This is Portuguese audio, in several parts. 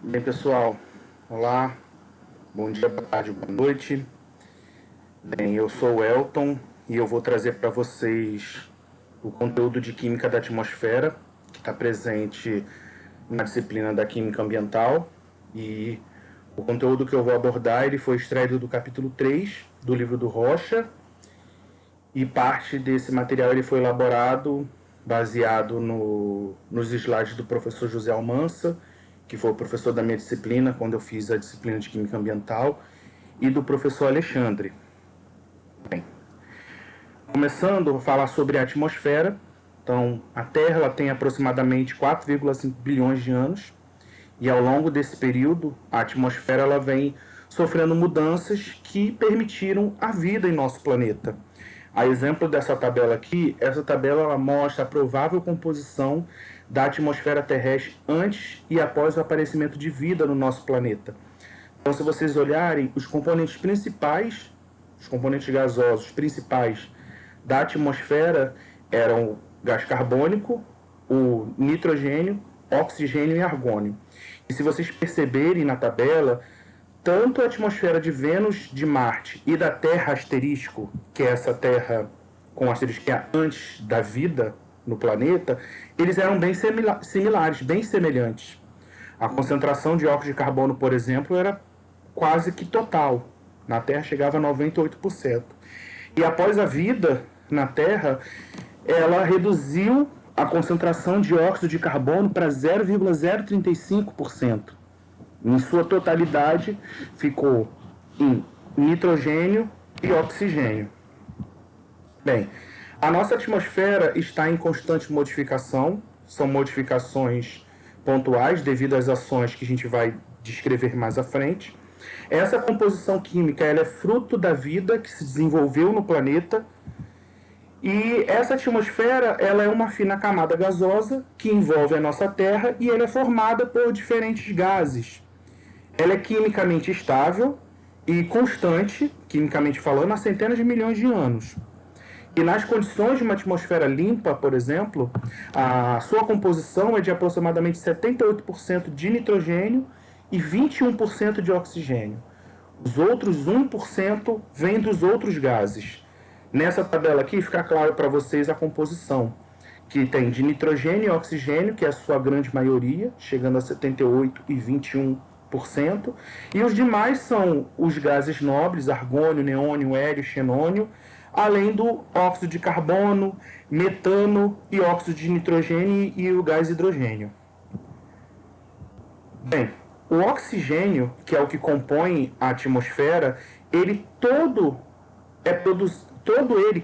Bem, pessoal, olá, bom dia, boa tarde, boa noite. Bem, eu sou o Elton e eu vou trazer para vocês o conteúdo de Química da Atmosfera, que está presente na disciplina da Química Ambiental. E o conteúdo que eu vou abordar ele foi extraído do capítulo 3 do livro do Rocha, e parte desse material ele foi elaborado baseado nos slides do professor José Almança, que foi o professor da minha disciplina quando eu fiz a disciplina de Química Ambiental, e do professor Alexandre. Bem, começando a falar sobre a atmosfera. Então, a Terra ela tem aproximadamente 4,5 bilhões de anos, e ao longo desse período, a atmosfera ela vem sofrendo mudanças que permitiram a vida em nosso planeta. A exemplo dessa tabela aqui, essa tabela ela mostra a provável composição da atmosfera terrestre antes e após o aparecimento de vida no nosso planeta. Então, se vocês olharem, os componentes principais, os componentes gasosos principais da atmosfera eram o gás carbônico, o nitrogênio, oxigênio e argônio. E se vocês perceberem na tabela, tanto a atmosfera de Vênus, de Marte e da Terra asterisco, que é essa Terra com asterisco que é antes da vida no planeta, eles eram bem similares, bem semelhantes. A concentração de óxido de carbono, por exemplo, era quase que total. Na Terra chegava a 98%. E após a vida na Terra, ela reduziu a concentração de óxido de carbono para 0,035%. Em sua totalidade, ficou em nitrogênio e oxigênio. Bem, a nossa atmosfera está em constante modificação, são modificações pontuais devido às ações que a gente vai descrever mais à frente. Essa composição química ela é fruto da vida que se desenvolveu no planeta, e essa atmosfera ela é uma fina camada gasosa que envolve a nossa Terra e ela é formada por diferentes gases. Ela é quimicamente estável e constante, quimicamente falando, há centenas de milhões de anos. E nas condições de uma atmosfera limpa, por exemplo, a sua composição é de aproximadamente 78% de nitrogênio e 21% de oxigênio. Os outros 1% vêm dos outros gases. Nessa tabela aqui fica claro para vocês a composição, que tem de nitrogênio e oxigênio, que é a sua grande maioria, chegando a 78% e 21%, e os demais são os gases nobres, argônio, neônio, hélio, xenônio, além do óxido de carbono, metano e óxido de nitrogênio e o gás hidrogênio. Bem, o oxigênio, que é o que compõe a atmosfera, ele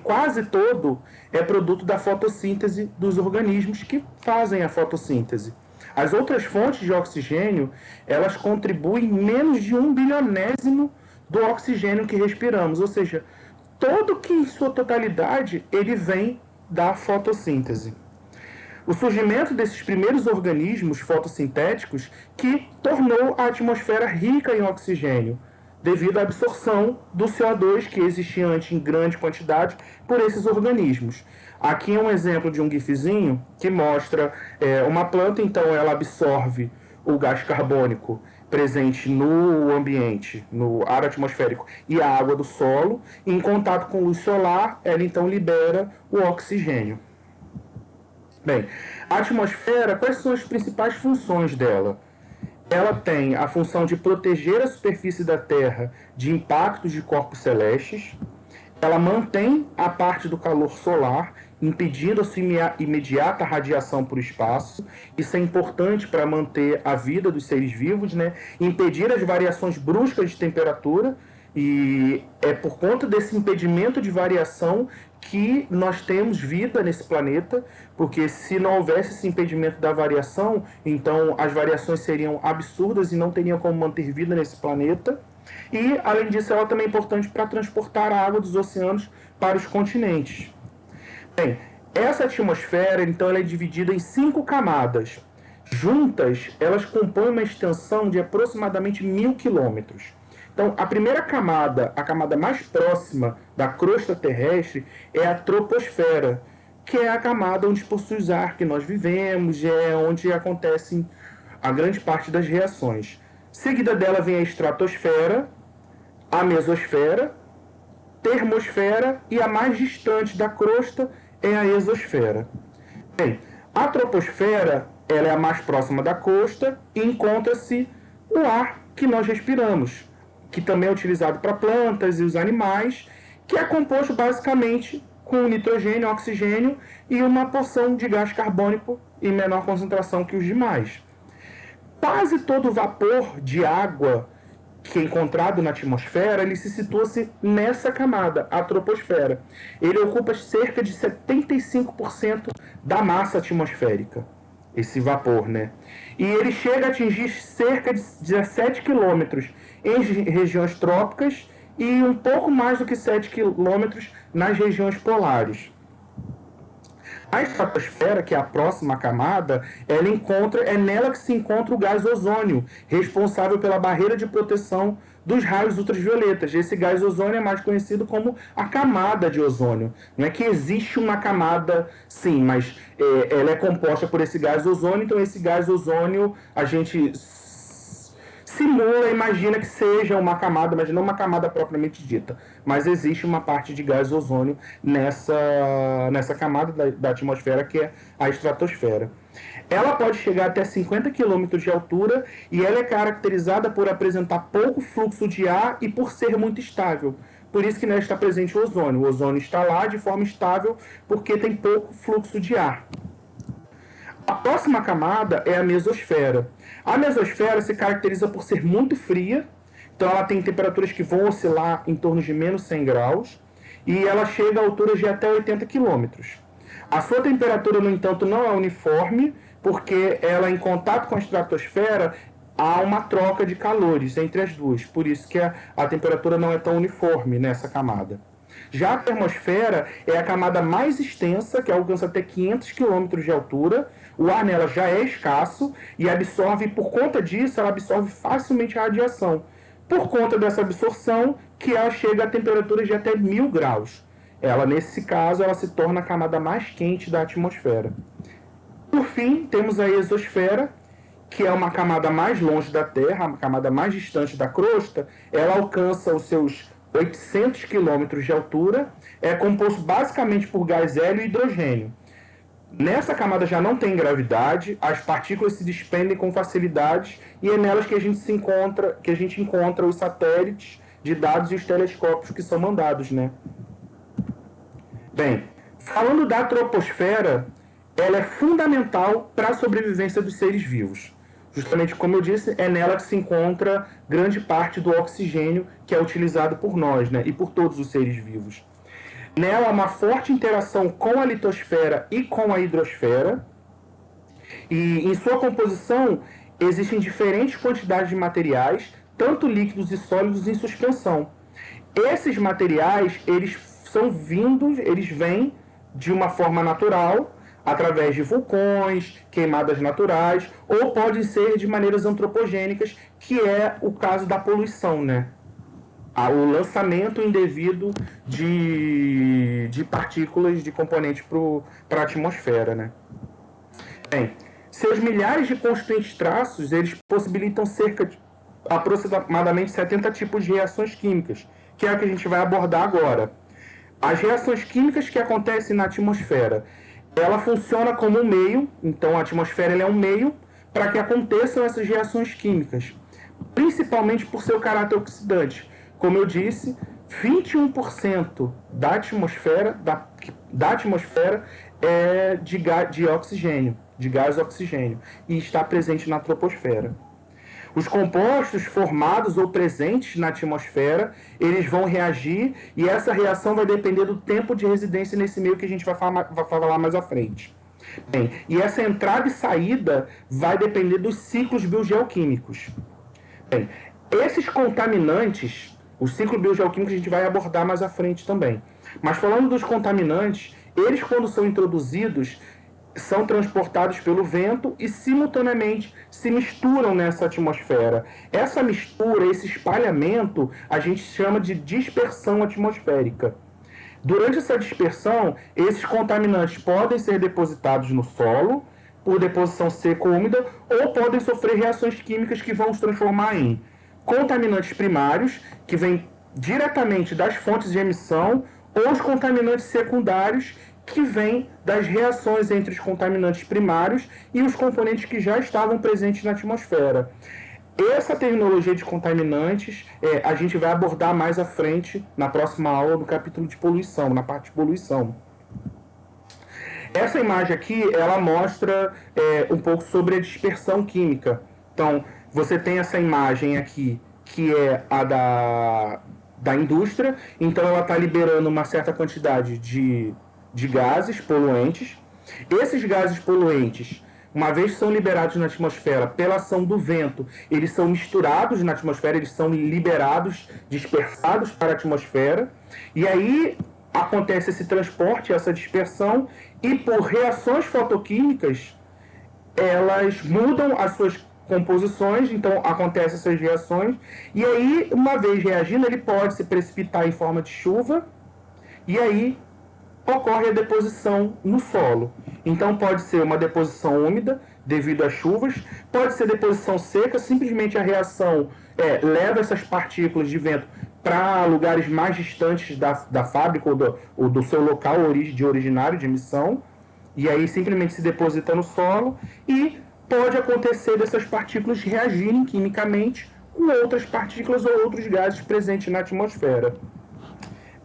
quase todo, é produto da fotossíntese dos organismos que fazem a fotossíntese. As outras fontes de oxigênio, elas contribuem menos de 1 bilionésimo do oxigênio que respiramos, ou seja, todo que em sua totalidade ele vem da fotossíntese. O surgimento desses primeiros organismos fotossintéticos que tornou a atmosfera rica em oxigênio, devido à absorção do CO2 que existia antes em grande quantidade por esses organismos. Aqui é um exemplo de um gifzinho que mostra uma planta, então ela absorve o gás carbônico presente no ambiente, no ar atmosférico e a água do solo, e em contato com luz solar, ela então libera o oxigênio. Bem, a atmosfera, quais são as principais funções dela? Ela tem a função de proteger a superfície da Terra de impactos de corpos celestes. Ela mantém a parte do calor solar, impedindo a sua imediata radiação para o espaço. Isso é importante para manter a vida dos seres vivos, né? Impedir as variações bruscas de temperatura. E é por conta desse impedimento de variação que nós temos vida nesse planeta, porque se não houvesse esse impedimento da variação, então as variações seriam absurdas e não teriam como manter vida nesse planeta. E, além disso, ela também é importante para transportar a água dos oceanos para os continentes. Bem, essa atmosfera, então, ela é dividida em 5 camadas. Juntas, elas compõem uma extensão de aproximadamente 1.000 quilômetros. Então, a primeira camada, a camada mais próxima da crosta terrestre, é a troposfera, que é a camada onde possui o ar que nós vivemos, é onde acontecem a grande parte das reações. Seguida dela vem a estratosfera, a mesosfera, termosfera e a mais distante da crosta é a exosfera. Bem, a troposfera ela é a mais próxima da crosta e encontra-se o ar que nós respiramos, que também é utilizado para plantas e os animais, que é composto basicamente com nitrogênio, oxigênio e uma porção de gás carbônico em menor concentração que os demais. Quase todo o vapor de água que é encontrado na atmosfera, ele se situa-se nessa camada, a troposfera. Ele ocupa cerca de 75% da massa atmosférica, esse vapor, né? E ele chega a atingir cerca de 17 quilômetros em regiões trópicas e um pouco mais do que 7 quilômetros nas regiões polares. A estratosfera, que é a próxima camada, é nela que se encontra o gás ozônio, responsável pela barreira de proteção dos raios ultravioletas. Esse gás ozônio é mais conhecido como a camada de ozônio. Não é que existe uma camada, sim, mas ela é composta por esse gás ozônio, então esse gás ozônio a gente simula, imagina que seja uma camada, mas não uma camada propriamente dita. Mas existe uma parte de gás ozônio nessa camada da atmosfera, que é a estratosfera. Ela pode chegar até 50 km de altura e ela é caracterizada por apresentar pouco fluxo de ar e por ser muito estável. Por isso que nela está presente o ozônio. O ozônio está lá de forma estável porque tem pouco fluxo de ar. A próxima camada é a mesosfera. A mesosfera se caracteriza por ser muito fria, então ela tem temperaturas que vão oscilar em torno de menos 100 graus, e ela chega a alturas de até 80 quilômetros. A sua temperatura, no entanto, não é uniforme, porque ela, em contato com a estratosfera, há uma troca de calores entre as duas, por isso que a temperatura não é tão uniforme nessa camada. Já a termosfera é a camada mais extensa, que alcança até 500 km de altura. O ar nela já é escasso e absorve, por conta disso, ela absorve facilmente a radiação. Por conta dessa absorção, que ela chega a temperaturas de até 1000 graus. Ela, nesse caso, ela se torna a camada mais quente da atmosfera. Por fim, temos a exosfera, que é uma camada mais longe da Terra, a camada mais distante da crosta. Ela alcança os seus 800 km de altura, é composto basicamente por gás hélio e hidrogênio. Nessa camada já não tem gravidade, as partículas se desprendem com facilidade e é nelas que a gente encontra os satélites de dados e os telescópios que são mandados, né? Bem, falando da troposfera, ela é fundamental para a sobrevivência dos seres vivos. Justamente como eu disse, é nela que se encontra grande parte do oxigênio que é utilizado por nós, né, e por todos os seres vivos. Nela há uma forte interação com a litosfera e com a hidrosfera, e em sua composição existem diferentes quantidades de materiais, tanto líquidos e sólidos, em suspensão. Esses materiais, eles vêm de uma forma natural, através de vulcões, queimadas naturais, ou podem ser de maneiras antropogênicas, que é o caso da poluição, né? O lançamento indevido de partículas, de componentes para a atmosfera, né? Bem, seus milhares de constantes traços, eles possibilitam cerca de aproximadamente 70 tipos de reações químicas, que é a que a gente vai abordar agora. As reações químicas que acontecem na atmosfera, ela funciona como um meio, então a atmosfera é um meio para que aconteçam essas reações químicas, principalmente por seu caráter oxidante. Como eu disse, 21% da atmosfera é de oxigênio, de gás oxigênio, e está presente na troposfera. Os compostos formados ou presentes na atmosfera, eles vão reagir e essa reação vai depender do tempo de residência nesse meio que a gente vai falar mais à frente. Bem, e essa entrada e saída vai depender dos ciclos biogeoquímicos. Bem, esses contaminantes, o ciclo biogeoquímico a gente vai abordar mais à frente também. Mas falando dos contaminantes, eles quando são introduzidos, são transportados pelo vento e simultaneamente se misturam nessa atmosfera. Essa mistura, esse espalhamento, a gente chama de dispersão atmosférica. Durante essa dispersão, esses contaminantes podem ser depositados no solo, por deposição seca ou úmida, ou podem sofrer reações químicas que vão se transformar em contaminantes primários, que vêm diretamente das fontes de emissão, ou os contaminantes secundários, que vêm das reações entre os contaminantes primários e os componentes que já estavam presentes na atmosfera. Essa terminologia de contaminantes a gente vai abordar mais à frente, na próxima aula, no capítulo de poluição, na parte de poluição. Essa imagem aqui, ela mostra um pouco sobre a dispersão química. Então, você tem essa imagem aqui, que é a da indústria. Então, ela está liberando uma certa quantidade de gases poluentes. Esses gases poluentes, uma vez que são liberados na atmosfera pela ação do vento, eles são misturados na atmosfera, eles são liberados, dispersados para a atmosfera. E aí acontece esse transporte, essa dispersão, e por reações fotoquímicas, elas mudam as suas composições, então acontecem essas reações, e aí, uma vez reagindo, ele pode se precipitar em forma de chuva, e aí ocorre a deposição no solo. Então pode ser uma deposição úmida, devido às chuvas, pode ser deposição seca, simplesmente a reação leva essas partículas de vento para lugares mais distantes da fábrica ou do seu local de originário de emissão, e aí simplesmente se deposita no solo, e pode acontecer dessas partículas reagirem quimicamente com outras partículas ou outros gases presentes na atmosfera.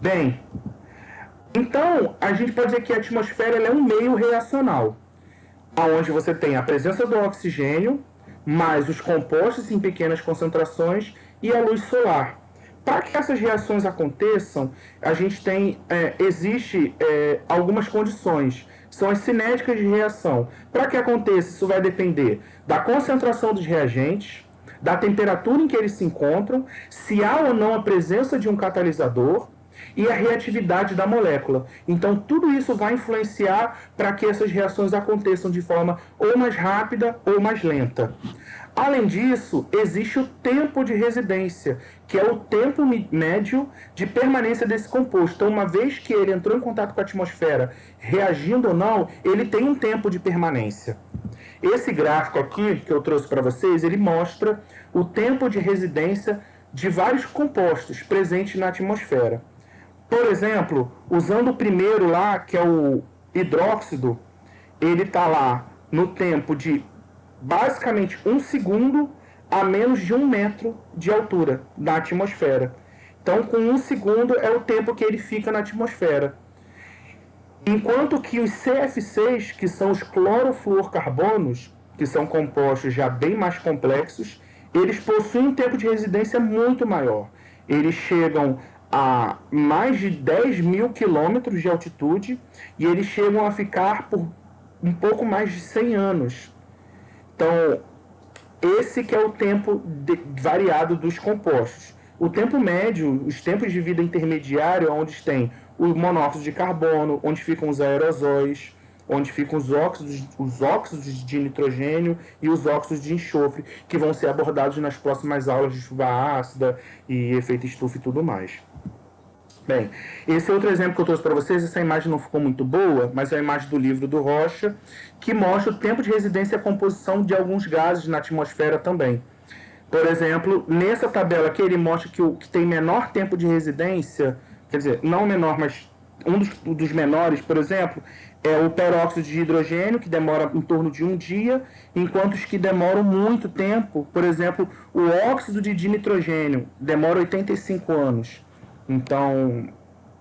Bem, então a gente pode dizer que a atmosfera ela é um meio reacional, onde você tem a presença do oxigênio, mais os compostos em pequenas concentrações e a luz solar. Para que essas reações aconteçam, a gente existe algumas condições, são as cinéticas de reação. Para que aconteça, isso vai depender da concentração dos reagentes, da temperatura em que eles se encontram, se há ou não a presença de um catalisador e a reatividade da molécula. Então, tudo isso vai influenciar para que essas reações aconteçam de forma ou mais rápida ou mais lenta. Além disso, existe o tempo de residência, que é o tempo médio de permanência desse composto. Então, uma vez que ele entrou em contato com a atmosfera, reagindo ou não, ele tem um tempo de permanência. Esse gráfico aqui, que eu trouxe para vocês, ele mostra o tempo de residência de vários compostos presentes na atmosfera. Por exemplo, usando o primeiro lá, que é o hidróxido, ele está lá no tempo de basicamente 1 segundo a menos de 1 metro de altura na atmosfera. Então, com 1 segundo é o tempo que ele fica na atmosfera. Enquanto que os CF6, que são os clorofluorcarbonos, que são compostos já bem mais complexos, eles possuem um tempo de residência muito maior. Eles chegam a mais de 10 mil quilômetros de altitude e eles chegam a ficar por um pouco mais de 100 anos. Então, esse que é o tempo variado dos compostos. O tempo médio, os tempos de vida intermediário, onde tem o monóxido de carbono, onde ficam os aerosóis, onde ficam os óxidos de nitrogênio e os óxidos de enxofre, que vão ser abordados nas próximas aulas de chuva ácida e efeito estufa e tudo mais. Bem, esse é outro exemplo que eu trouxe para vocês. Essa imagem não ficou muito boa, mas é a imagem do livro do Rocha, que mostra o tempo de residência e a composição de alguns gases na atmosfera também. Por exemplo, nessa tabela aqui, ele mostra que o que tem menor tempo de residência, quer dizer, não menor, mas um dos menores, por exemplo, é o peróxido de hidrogênio, que demora em torno de 1 dia, enquanto os que demoram muito tempo, por exemplo, o óxido de dinitrogênio, demora 85 anos. Então,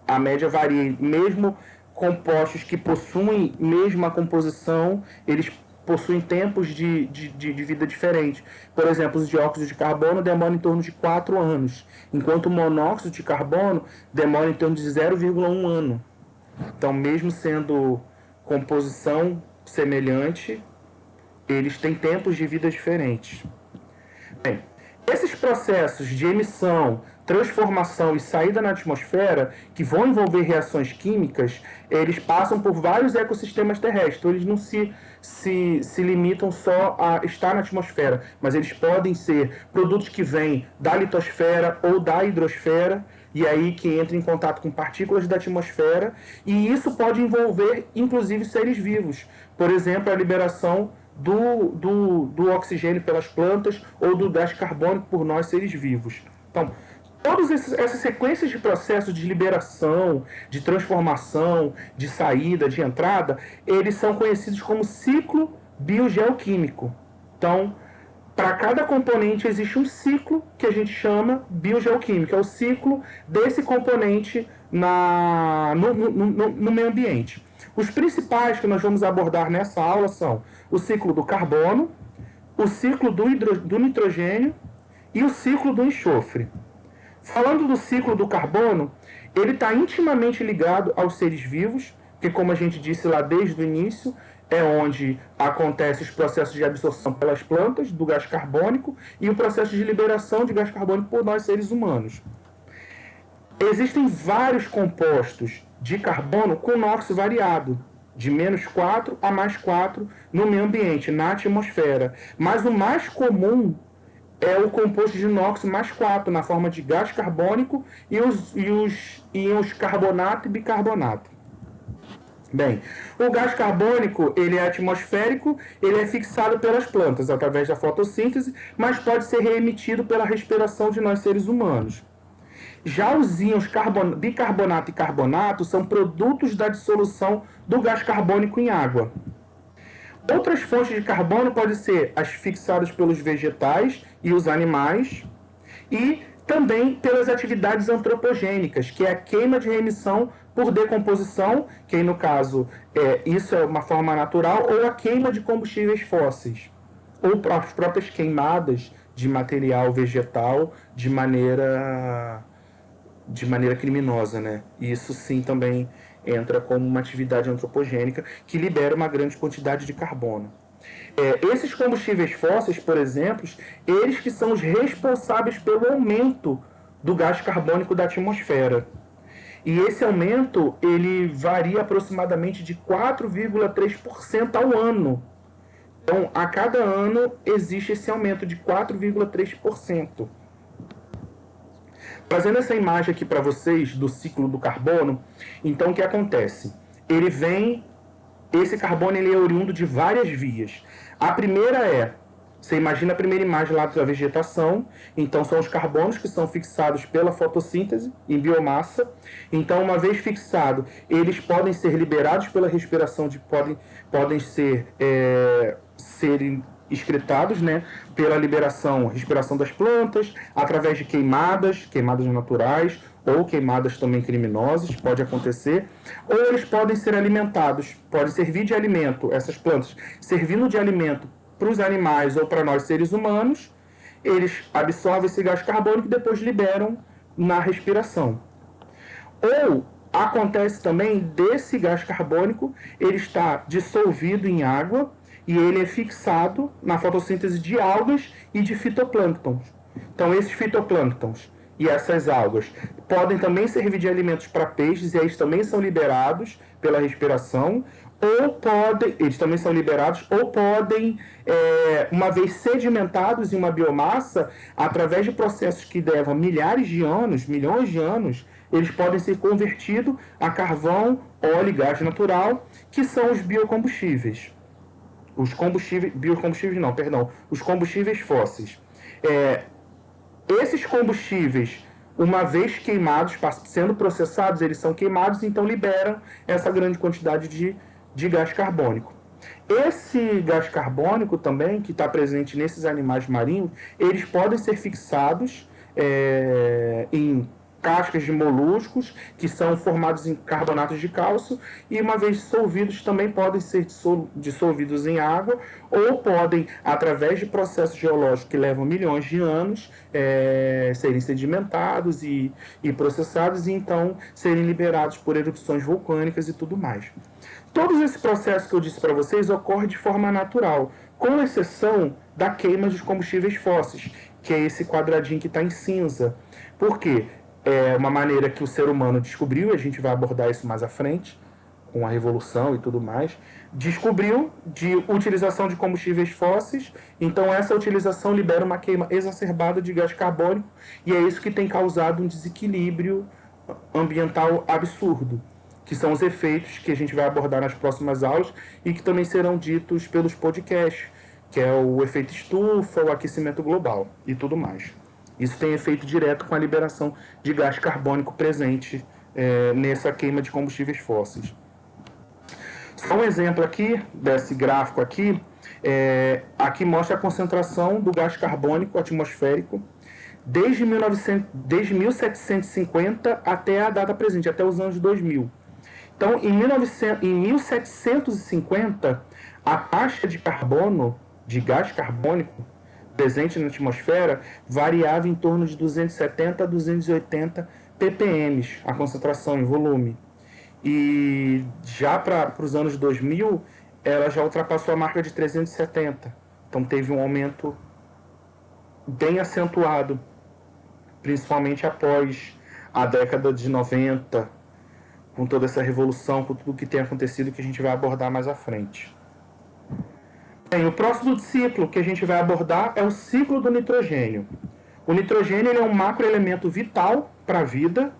a média varia. Mesmo compostos que possuem mesma composição, eles possuem tempos de vida diferentes. Por exemplo, os dióxidos de carbono demoram em torno de 4 anos, enquanto o monóxido de carbono demora em torno de 0,1 ano. Então, mesmo sendo composição semelhante, eles têm tempos de vida diferentes. Bem, esses processos de emissão, transformação e saída na atmosfera, que vão envolver reações químicas, eles passam por vários ecossistemas terrestres. Então, eles não se limitam só a estar na atmosfera, mas eles podem ser produtos que vêm da litosfera ou da hidrosfera, e aí que entra em contato com partículas da atmosfera, e isso pode envolver, inclusive, seres vivos. Por exemplo, a liberação do oxigênio pelas plantas ou do gás carbônico por nós, seres vivos. Então, todas essas sequências de processos de liberação, de transformação, de saída, de entrada, eles são conhecidos como ciclo biogeoquímico. Então, para cada componente existe um ciclo que a gente chama biogeoquímico, é o ciclo desse componente no meio ambiente. Os principais que nós vamos abordar nessa aula são o ciclo do carbono, o ciclo do nitrogênio e o ciclo do enxofre. Falando do ciclo do carbono, ele está intimamente ligado aos seres vivos, que, como a gente disse lá desde o início, é onde acontecem os processos de absorção pelas plantas do gás carbônico e o processo de liberação de gás carbônico por nós, seres humanos. Existem vários compostos de carbono com NOx variado, de -4 a +4 no meio ambiente, na atmosfera. Mas o mais comum é o composto de NOx +4, na forma de gás carbônico e os íons carbonato e bicarbonato. Bem, o gás carbônico, ele é atmosférico, ele é fixado pelas plantas através da fotossíntese, mas pode ser reemitido pela respiração de nós, seres humanos. Já os íons bicarbonato e carbonato são produtos da dissolução do gás carbônico em água. Outras fontes de carbono podem ser as fixadas pelos vegetais e os animais, e também pelas atividades antropogênicas, que é a queima de reemissão por decomposição, que aí, no caso, isso é uma forma natural, ou a queima de combustíveis fósseis, ou as próprias queimadas de material vegetal de maneira criminosa, né? E isso sim também entra como uma atividade antropogênica que libera uma grande quantidade de carbono. Esses combustíveis fósseis, por exemplo, eles que são os responsáveis pelo aumento do gás carbônico da atmosfera. E esse aumento, ele varia aproximadamente de 4,3% ao ano. Então, a cada ano existe esse aumento de 4,3%. Trazendo essa imagem aqui para vocês do ciclo do carbono, então o que acontece? Esse carbono ele é oriundo de várias vias. A primeira você imagina a primeira imagem lá da vegetação, então são os carbonos que são fixados pela fotossíntese em biomassa. Então, uma vez fixado, eles podem ser liberados pela respiração, podem serem excretados, né, pela respiração das plantas, através de queimadas naturais, ou queimadas também criminosas, pode acontecer, ou eles podem ser alimentados, pode servir de alimento, essas plantas servindo de alimento para os animais ou para nós seres humanos, eles absorvem esse gás carbônico e depois liberam na respiração. Ou acontece também desse gás carbônico, ele está dissolvido em água e ele é fixado na fotossíntese de algas e de fitoplânctons. Então, esses fitoplânctons e essas algas podem também servir de alimentos para peixes, e eles também são liberados pela respiração, eles também são liberados, ou podem, uma vez sedimentados em uma biomassa, através de processos que levam milhões de anos, eles podem ser convertidos a carvão, óleo e gás natural, que são os biocombustíveis. Os combustíveis fósseis. Esses combustíveis, uma vez queimados, sendo processados, eles são queimados, então liberam essa grande quantidade de gás carbônico. Esse gás carbônico também, que está presente nesses animais marinhos, eles podem ser fixados em cascas de moluscos, que são formados em carbonatos de cálcio, e uma vez dissolvidos também podem ser dissolvidos em água, ou podem, através de processos geológicos que levam milhões de anos, serem sedimentados e processados, e então serem liberados por erupções vulcânicas e tudo mais. Todos esses processos que eu disse para vocês ocorrem de forma natural, com exceção da queima dos combustíveis fósseis, que é esse quadradinho que está em cinza. Por quê? É uma maneira que o ser humano descobriu, e a gente vai abordar isso mais à frente, com a revolução e tudo mais, descobriu de utilização de combustíveis fósseis, então essa utilização libera uma queima exacerbada de gás carbônico, e é isso que tem causado um desequilíbrio ambiental absurdo, que são os efeitos que a gente vai abordar nas próximas aulas e que também serão ditos pelos podcasts, que é o efeito estufa, o aquecimento global e tudo mais. Isso tem efeito direto com a liberação de gás carbônico presente nessa queima de combustíveis fósseis. Só um exemplo aqui, desse gráfico aqui, aqui mostra a concentração do gás carbônico atmosférico desde 1750 até a data presente, até os anos 2000. Então, em 1750, a taxa de carbono, de gás carbônico, presente na atmosfera, variava em torno de 270 a 280 ppm, a concentração em volume. E já para os anos 2000, ela já ultrapassou a marca de 370. Então teve um aumento bem acentuado, principalmente após a década de 90, com toda essa revolução, com tudo que tem acontecido, que a gente vai abordar mais à frente. Bem, o próximo ciclo que a gente vai abordar é o ciclo do nitrogênio. O nitrogênio ele é um macroelemento vital para a vida,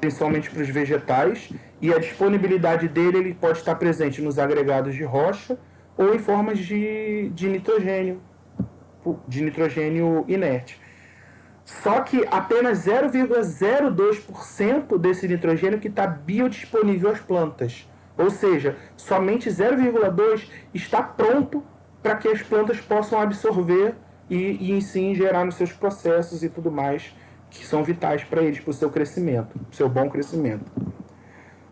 principalmente para os vegetais, e a disponibilidade dele ele pode estar presente nos agregados de rocha ou em formas de nitrogênio inerte. Só que apenas 0,02% desse nitrogênio que está biodisponível às plantas. Ou seja, somente 0,2% está pronto para que as plantas possam absorver e em si gerar nos seus processos e tudo mais, que são vitais para eles, para o seu crescimento, para o seu bom crescimento.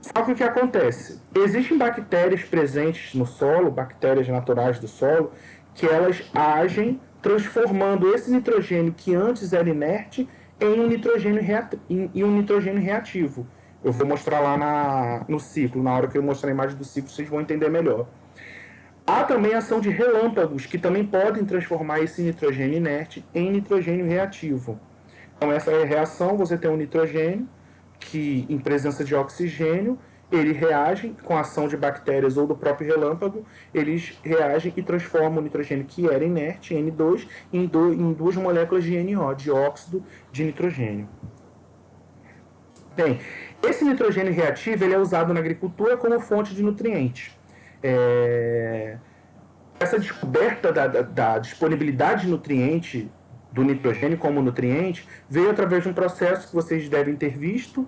Só que o que acontece? Existem bactérias presentes no solo, bactérias naturais do solo, que elas agem transformando esse nitrogênio que antes era inerte em um nitrogênio reativo. Eu vou mostrar lá no ciclo, na hora que eu mostrar a imagem do ciclo, vocês vão entender melhor. Há também a ação de relâmpagos, que também podem transformar esse nitrogênio inerte em nitrogênio reativo. Então, essa é a reação, você tem um nitrogênio que, em presença de oxigênio, ele reage com a ação de bactérias ou do próprio relâmpago, eles reagem e transformam o nitrogênio que era inerte, N2, em duas moléculas de NO, dióxido de nitrogênio. Bem, esse nitrogênio reativo ele é usado na agricultura como fonte de nutrientes. Essa descoberta da disponibilidade de nutriente, do nitrogênio como nutriente, veio através de um processo que vocês devem ter visto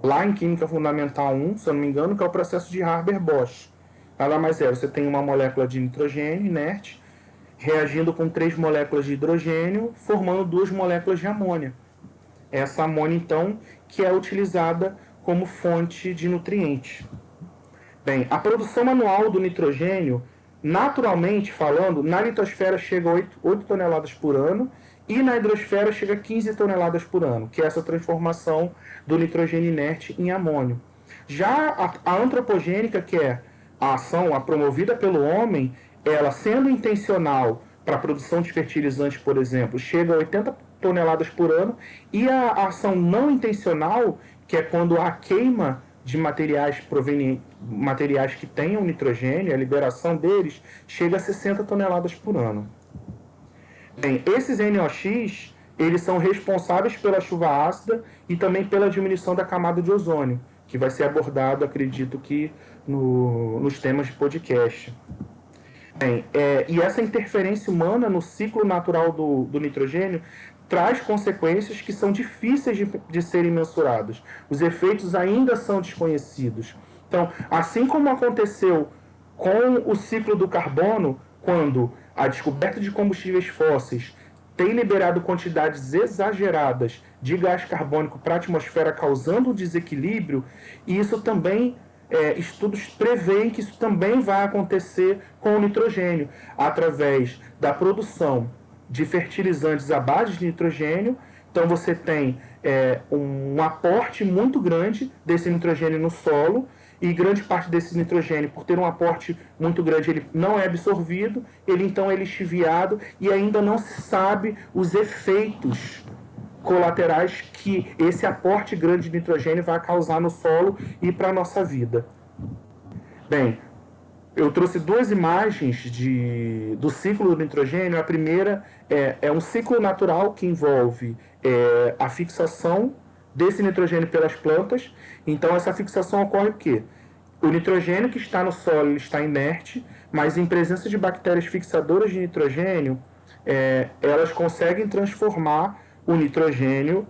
lá em Química Fundamental 1, se eu não me engano, que é o processo de Haber-Bosch. Nada mais é, você tem uma molécula de nitrogênio inerte reagindo com 3 moléculas de hidrogênio, formando 2 moléculas de amônia. Essa amônia, então, que é utilizada como fonte de nutrientes. Bem, a produção anual do nitrogênio, naturalmente falando, na litosfera chega a 8 toneladas por ano, e na hidrosfera chega a 15 toneladas por ano, que é essa transformação do nitrogênio inerte em amônio. Já a antropogênica, que é a ação promovida pelo homem, ela sendo intencional para a produção de fertilizantes, por exemplo, chega a 80 toneladas por ano, e a ação não intencional, que é quando há queima de materiais que tenham nitrogênio, a liberação deles, chega a 60 toneladas por ano. Bem, esses NOx, eles são responsáveis pela chuva ácida e também pela diminuição da camada de ozônio, que vai ser abordado, acredito que, nos temas de podcast. Bem, e essa interferência humana no ciclo natural do nitrogênio traz consequências que são difíceis de serem mensuradas. Os efeitos ainda são desconhecidos. Então, assim como aconteceu com o ciclo do carbono, quando a descoberta de combustíveis fósseis tem liberado quantidades exageradas de gás carbônico para a atmosfera, causando um desequilíbrio, e isso também, estudos preveem que isso também vai acontecer com o nitrogênio, através da produção de fertilizantes à base de nitrogênio. Então você tem um aporte muito grande desse nitrogênio no solo, e grande parte desse nitrogênio, por ter um aporte muito grande, ele não é absorvido, então é lixiviado, e ainda não se sabe os efeitos colaterais que esse aporte grande de nitrogênio vai causar no solo e para a nossa vida. Bem, Eu trouxe duas imagens do ciclo do nitrogênio. A primeira é um ciclo natural que envolve a fixação desse nitrogênio pelas plantas. Então, essa fixação ocorre o quê? O nitrogênio que está no solo está inerte, mas em presença de bactérias fixadoras de nitrogênio, elas conseguem transformar o nitrogênio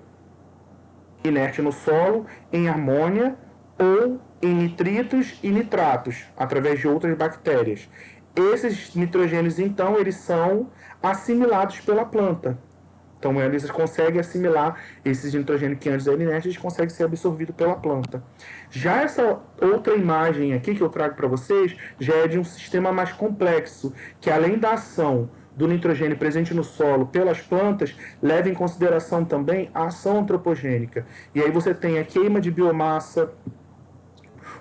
inerte no solo em amônia ou em nitritos e nitratos, através de outras bactérias. Esses nitrogênios, então, eles são assimilados pela planta. Então, eles conseguem assimilar esses nitrogênios que antes eram inertes, eles conseguem ser absorvidos pela planta. Já essa outra imagem aqui que eu trago para vocês, já é de um sistema mais complexo, que além da ação do nitrogênio presente no solo pelas plantas, leva em consideração também a ação antropogênica. E aí você tem a queima de biomassa,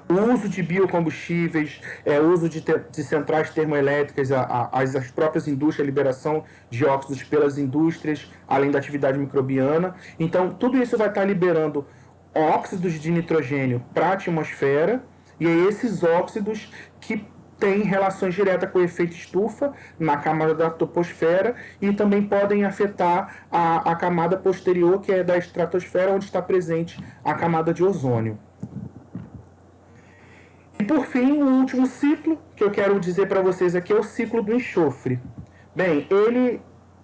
o uso de biocombustíveis, o uso de centrais termoelétricas, as próprias indústrias, a liberação de óxidos pelas indústrias, além da atividade microbiana. Então, tudo isso vai estar liberando óxidos de nitrogênio para a atmosfera, e é esses óxidos que têm relações diretas com o efeito estufa na camada da troposfera e também podem afetar a camada posterior, que é da estratosfera, onde está presente a camada de ozônio. E por fim, o último ciclo que eu quero dizer para vocês aqui é o ciclo do enxofre. Bem,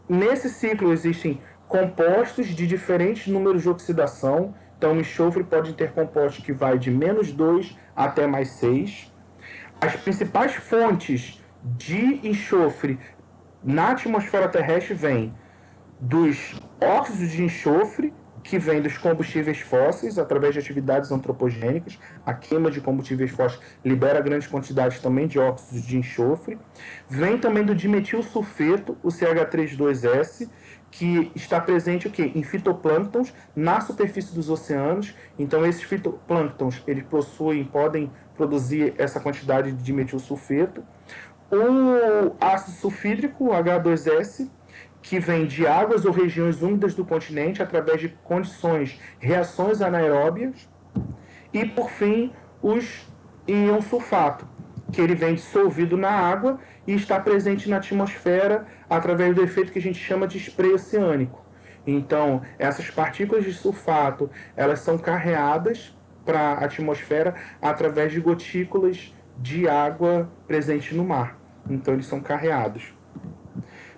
nesse ciclo existem compostos de diferentes números de oxidação. Então, o enxofre pode ter compostos que vai de -2 até +6. As principais fontes de enxofre na atmosfera terrestre vêm dos óxidos de enxofre, que vem dos combustíveis fósseis, através de atividades antropogênicas. A queima de combustíveis fósseis libera grandes quantidades também de óxidos de enxofre. Vem também do dimetilsulfeto, o CH3,2S, que está presente o quê? Em fitoplânctons na superfície dos oceanos. Então, esses fitoplânctons eles podem produzir essa quantidade de dimetilsulfeto. O ácido sulfídrico, H2S, que vem de águas ou regiões úmidas do continente através de reações anaeróbias. E, por fim, os íon sulfato, que ele vem dissolvido na água e está presente na atmosfera através do efeito que a gente chama de spray oceânico. Então, essas partículas de sulfato, elas são carreadas para a atmosfera através de gotículas de água presente no mar. Então, eles são carreados.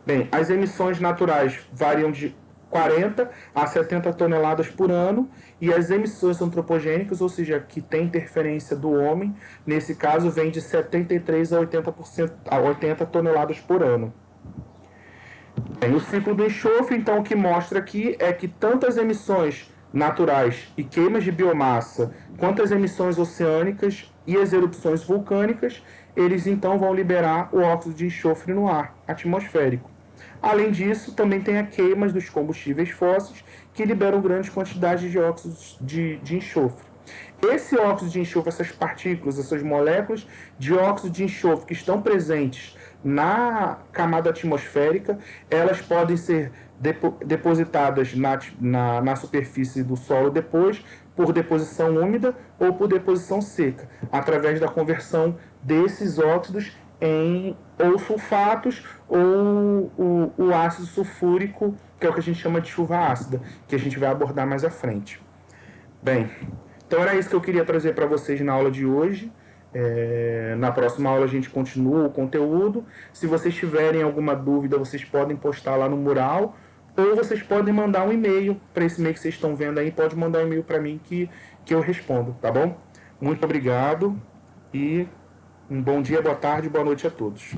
Bem, as emissões naturais variam de 40 a 70 toneladas por ano, e as emissões antropogênicas, ou seja, que tem interferência do homem, nesse caso vem de 73 a 80 toneladas por ano. Bem, o ciclo do enxofre, então, o que mostra aqui é que tanto as emissões naturais e queimas de biomassa, quanto as emissões oceânicas e as erupções vulcânicas, eles então vão liberar o óxido de enxofre no ar atmosférico. Além disso, também tem a queima dos combustíveis fósseis, que liberam grandes quantidades de óxidos de enxofre. Esse óxido de enxofre, essas partículas, essas moléculas de óxido de enxofre que estão presentes na camada atmosférica, elas podem ser depositadas na superfície do solo depois, por deposição úmida ou por deposição seca, através da conversão desses óxidos em ou sulfatos ou o ácido sulfúrico, que é o que a gente chama de chuva ácida, que a gente vai abordar mais à frente. Bem, então era isso que eu queria trazer para vocês na aula de hoje. Na próxima aula a gente continua o conteúdo. Se vocês tiverem alguma dúvida, vocês podem postar lá no mural, ou vocês podem mandar um e-mail para esse e-mail que vocês estão vendo aí. Pode mandar um e-mail para mim que eu respondo, tá bom? Muito obrigado e um bom dia, boa tarde, boa noite a todos.